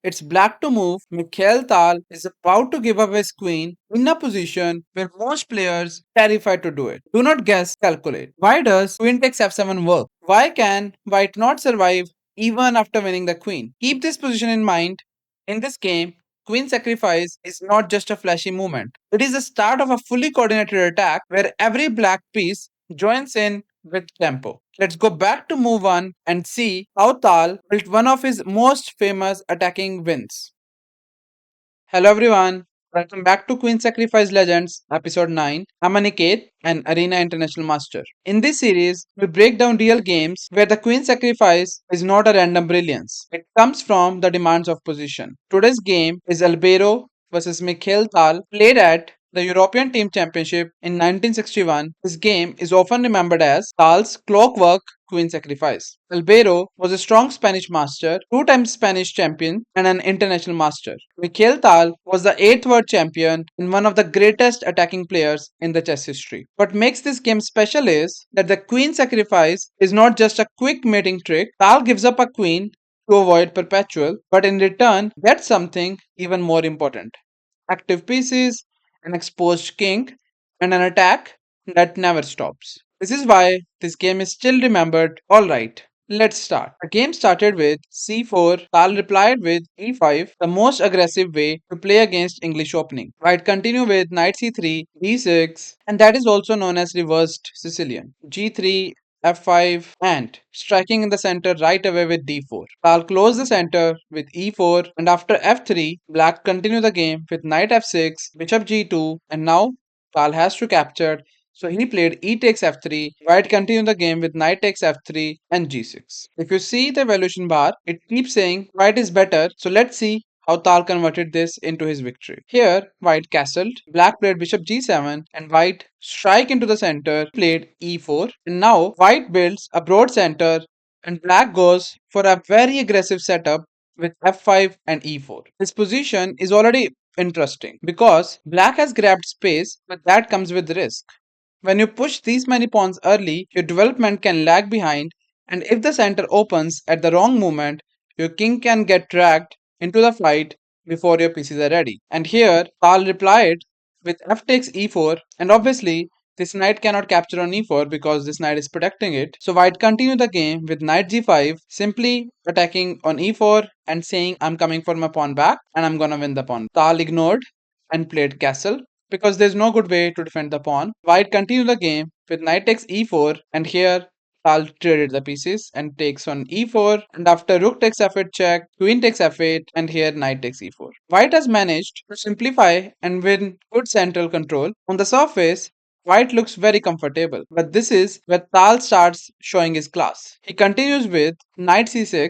it's black to move. Mikhail Tal is about to give up his queen in a position where most players terrified to do it. Do not guess, calculate. Why does queen takes f7 work? Why can white not survive even after winning the queen? Keep this position in mind. In this game, queen sacrifice is not just a flashy movement. It is the start of a fully coordinated attack where every black piece joins in with tempo. Let's go back to move 1 and see how Tal built one of his most famous attacking wins. Hello everyone, welcome back to Queen Sacrifice Legends episode 9. I'm Aniket, an Arena International Master. In this series, we break down real games where the Queen Sacrifice is not a random brilliance. It comes from the demands of position. Today's game is Albero versus Mikhail Tal, played at the European Team Championship in 1961. This game is often remembered as Tal's Clockwork Queen Sacrifice. Albero was a strong Spanish master, two-time Spanish champion, and an international master. Mikhail Tal was the eighth world champion and one of the greatest attacking players in the chess history. What makes this game special is that the Queen Sacrifice is not just a quick mating trick. Tal gives up a queen to avoid perpetual, but in return gets something even more important: active pieces, an exposed king, and an attack that never stops. This is why this game is still remembered. Alright, let's start. The game started with c4, Tal replied with e5, the most aggressive way to play against English opening. White continued with knight c3, d6, and that is also known as reversed Sicilian. g3, f5, and striking in the center right away with d4. Tal closed the center with e4, and after f3, black continued the game with knight f6, bishop g2, and now Tal has to capture, so he played e takes f3. White continued the game with knight takes f3 and g6. If you see the evaluation bar, it keeps saying white is better, so let's see how Tal converted this into his victory. Here, white castled, black played bishop g7, and white strike into the center, played e4, and now white builds a broad center, and black goes for a very aggressive setup with f5 and e4. This position is already interesting because black has grabbed space, but that comes with risk. When you push these many pawns early, your development can lag behind, and if the center opens at the wrong moment, your king can get dragged into the fight before your pieces are ready. And here, Tal replied with f takes e4, and obviously, this knight cannot capture on e4 because this knight is protecting it. So white continued the game with knight g5, simply attacking on e4 and saying I'm coming for my pawn back and I'm gonna win the pawn. Tal ignored and played castle because there's no good way to defend the pawn. White continued the game with knight takes e4, and here Tal traded the pieces and takes on e4, and after rook takes f8 check, queen takes f8, and here knight takes e4. White has managed to simplify and win good central control. On the surface, White looks very comfortable, but this is where Tal starts showing his class. He continues with knight c6,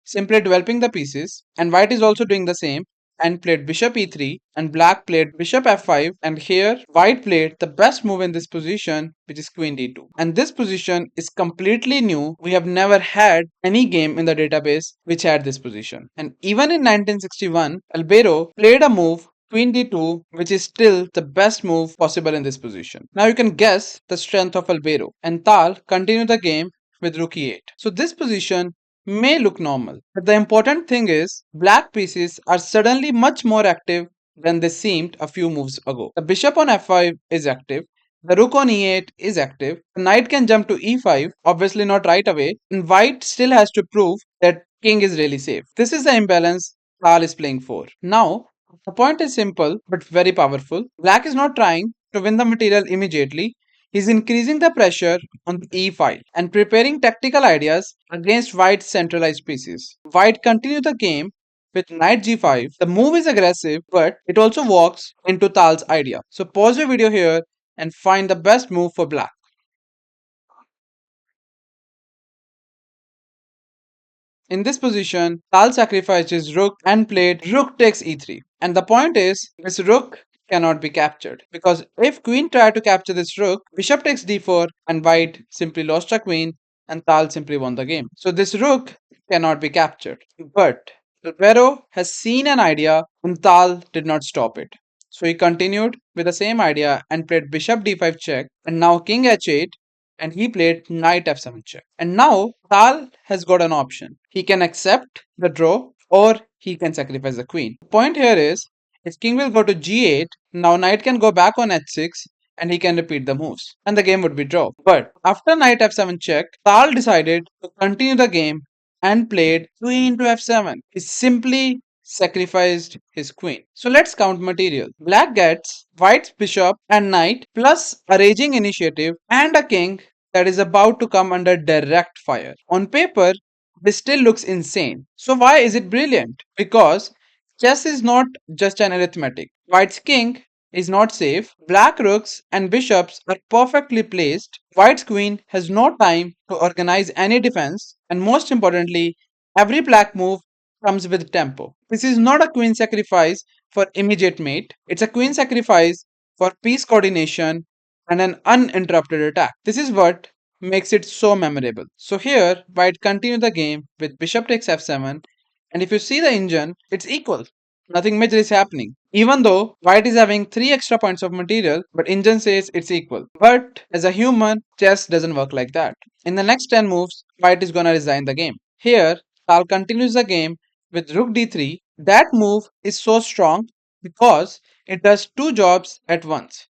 simply developing the pieces, and White is also doing the same and played bishop e3, and black played bishop f5, and here white played the best move in this position, which is queen d2. And this position is completely new. We have never had any game in the database which had this position. And even in 1961, Albero played a move queen d2, which is still the best move possible in this position. Now you can guess the strength of Albero, and Tal continued the game with rook e8. So this position may look normal, but the important thing is black pieces are suddenly much more active than they seemed a few moves ago. The bishop on f5 is active, the rook on e8 is active, the knight can jump to e5, obviously not right away, and white still has to prove that king is really safe. This is the imbalance Tal is playing for. Now, the point is simple but very powerful. Black is not trying to win the material immediately. He's increasing the pressure on the e file and preparing tactical ideas against White's centralized pieces. White continued the game with knight g5. The move is aggressive, but it also walks into Tal's idea. So pause your video here and find the best move for black. In this position, Tal sacrificed his rook and played rook takes e3. And the point is, this rook cannot be captured. Because if queen tried to capture this rook, bishop takes d4 and white simply lost a queen and Tal simply won the game. So this rook cannot be captured. But Albero has seen an idea and Tal did not stop it. So he continued with the same idea and played bishop d5 check, and now king h8, and he played knight f7 check. And now Tal has got an option. He can accept the draw or he can sacrifice the queen. The point here is, if king will go to g8, now knight can go back on h6 and he can repeat the moves and the game would be draw. But after knight f7 check, Tal decided to continue the game and played queen to f7. He simply sacrificed his queen. So let's count material. Black gets white's bishop and knight plus a raging initiative and a king that is about to come under direct fire. On paper, this still looks insane. So why is it brilliant? Because chess is not just an arithmetic. White's king is not safe. Black rooks and bishops are perfectly placed. White's queen has no time to organize any defense. And most importantly, every black move comes with tempo. This is not a queen sacrifice for immediate mate. It's a queen sacrifice for piece coordination and an uninterrupted attack. This is what makes it so memorable. So here, white continue the game with bishop takes f7, and if you see the engine, it's equal. Nothing major is happening. Even though white is having 3 extra points of material, but engine says it's equal. But as a human, chess doesn't work like that. In the next 10 moves, white is gonna resign the game. Here, Tal continues the game with rook d3. That move is so strong because it does two jobs at once.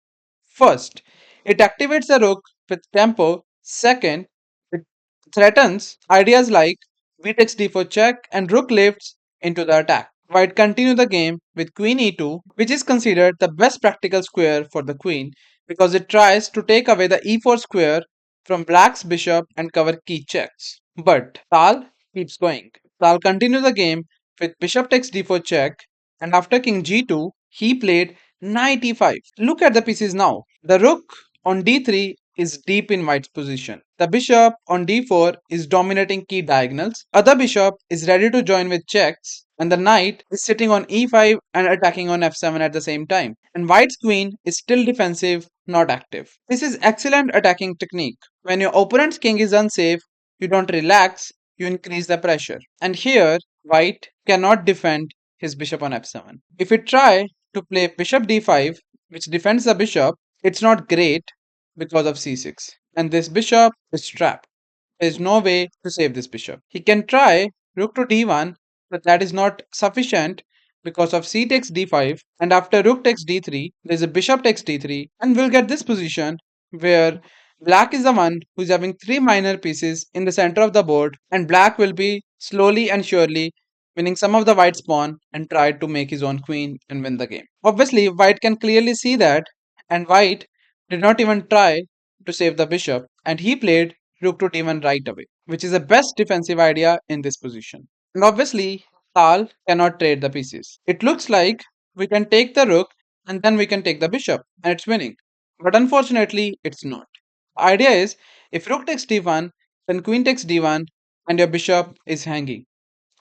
First, it activates the rook with tempo. Second, it threatens ideas like b takes d4 check and rook lifts into the attack. White continue the game with queen e2, which is considered the best practical square for the queen because it tries to take away the e4 square from black's bishop and cover key checks. But Tal keeps going. Tal continues the game with bishop takes d4 check, and after king g2, he played knight e5. Look at the pieces now. The rook on d3 is deep in white's position. The bishop on d4 is dominating key diagonals. Other bishop is ready to join with checks, and the knight is sitting on e5 and attacking on f7 at the same time. And white's queen is still defensive, not active. This is excellent attacking technique. When your opponent's king is unsafe, you don't relax, you increase the pressure. And here, white cannot defend his bishop on f7. If we try to play bishop d5, which defends the bishop, it's not great because of c6. And this bishop is trapped. There is no way to save this bishop. He can try rook to d1, but that is not sufficient because of c takes d5. And after rook takes d3, there is a bishop takes d3, and we'll get this position where black is the one who is having three minor pieces in the center of the board, and black will be slowly and surely winning some of the white's pawn and try to make his own queen and win the game. Obviously, white can clearly see that, and white did not even try to save the bishop, and he played rook to d1 right away, which is the best defensive idea in this position. And obviously, Tal cannot trade the pieces. It looks like we can take the rook and then we can take the bishop, and it's winning. But unfortunately, it's not. The idea is, if rook takes d1, then queen takes d1, and your bishop is hanging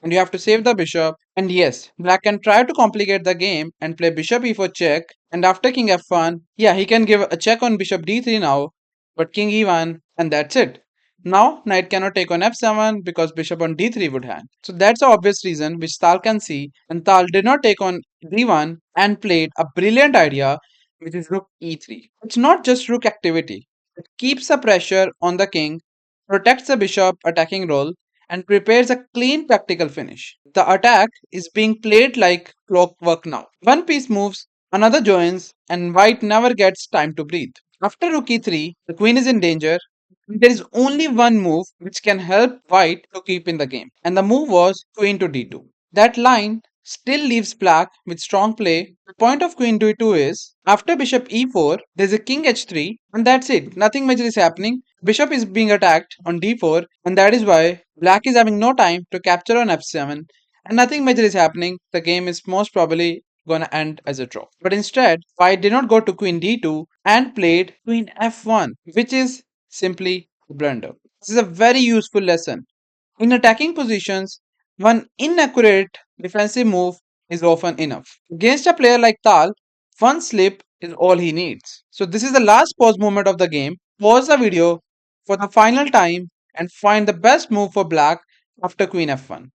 and you have to save the bishop. And yes, black can try to complicate the game and play bishop e4 check. And after king f1, yeah, he can give a check on bishop d3 now, but king e1, and that's it. Now, knight cannot take on f7 because bishop on d3 would hang. So that's the obvious reason which Tal can see. And Tal did not take on d1 and played a brilliant idea, which is rook e3. It's not just rook activity, it keeps the pressure on the king, protects the bishop attacking role, and prepares a clean practical finish. The attack is being played like clockwork now. One piece moves, another joins, and white never gets time to breathe. After rook e3, the queen is in danger. There is only one move which can help white to keep in the game, and the move was queen to d2. That line still leaves black with strong play. The point of queen to e2 is after bishop e4, there's a king h3, and that's it. Nothing major is happening. Bishop is being attacked on d4, and that is why black is having no time to capture on f7, and nothing major is happening. The game is most probably gonna end as a draw. But instead, white did not go to queen d2 and played queen f1, which is simply a blunder. This is a very useful lesson. In attacking positions, one inaccurate defensive move is often enough. Against a player like Tal, one slip is all he needs. So this is the last pause moment of the game. Pause the video for the final time and find the best move for black after queen f1.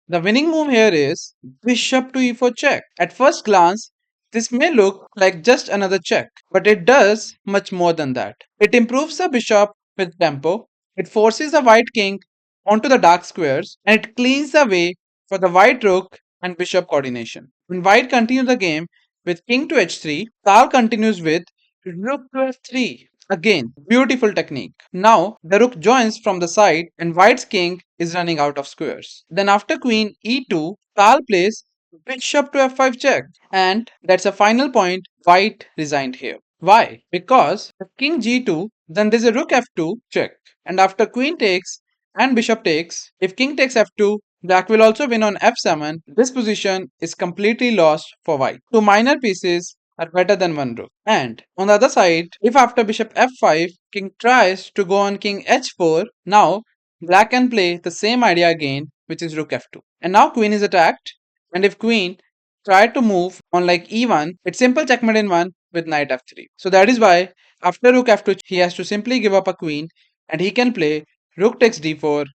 The winning move here is bishop to e4 check. At first glance, this may look like just another check, but it does much more than that. It improves the bishop with tempo. It forces the white king onto the dark squares and it cleans the way for the white rook and bishop coordination. When white continues the game with king to h3, Tal continues with rook to f3. Again, beautiful technique. Now the rook joins from the side and white's king is running out of squares. Then after queen e2, Tal plays bishop to f5 check. And that's a final point. White resigned here. Why? Because if king g2, then there's a rook f2 check. And after queen takes and bishop takes, if king takes f2, black will also win on f7. This position is completely lost for white. Two minor pieces are better than one rook. And on the other side, if after bishop f5, king tries to go on king h4, now black can play the same idea again, which is rook f2. And now queen is attacked, and if queen tried to move on like e1, it's simple checkmate in 1 with knight f3. So that is why after rook f2, he has to simply give up a queen and he can play rook takes d4.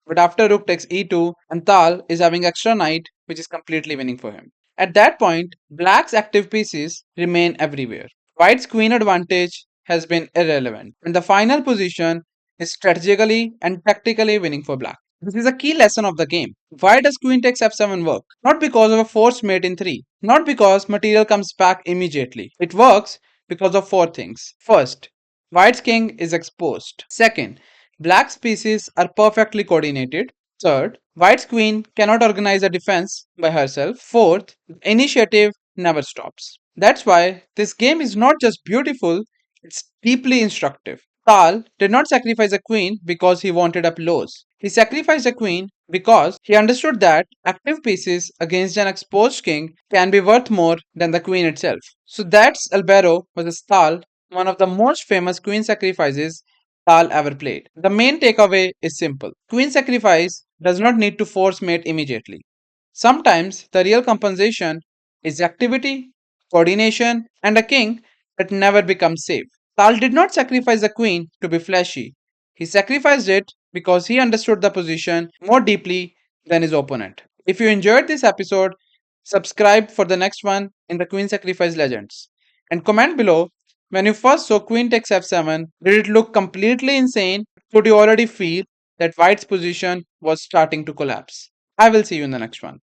But after rook takes e2, and Tal is having extra knight, which is completely winning for him. At that point, black's active pieces remain everywhere. White's queen advantage has been irrelevant, and the final position is strategically and tactically winning for black. This is a key lesson of the game. Why does queen takes f7 work? Not because of a forced mate in 3. Not because material comes back immediately. It works because of 4 things. First, white's king is exposed. Second, black's pieces are perfectly coordinated. Third, white's queen cannot organize a defense by herself. Fourth, initiative never stops. That's why this game is not just beautiful, it's deeply instructive. Tal did not sacrifice a queen because he wanted up lows. He sacrificed a queen because he understood that active pieces against an exposed king can be worth more than the queen itself. So that's Albero versus Tal, one of the most famous queen sacrifices Tal ever played. The main takeaway is simple. Queen sacrifice does not need to force mate immediately. Sometimes the real compensation is activity, coordination, and a king that never becomes safe. Tal did not sacrifice the queen to be flashy. He sacrificed it because he understood the position more deeply than his opponent. If you enjoyed this episode, subscribe for the next one in the Queen Sacrifice Legends. And comment below, when you first saw Queen takes f7, did it look completely insane? Could you already feel that White's position was starting to collapse? I will see you in the next one.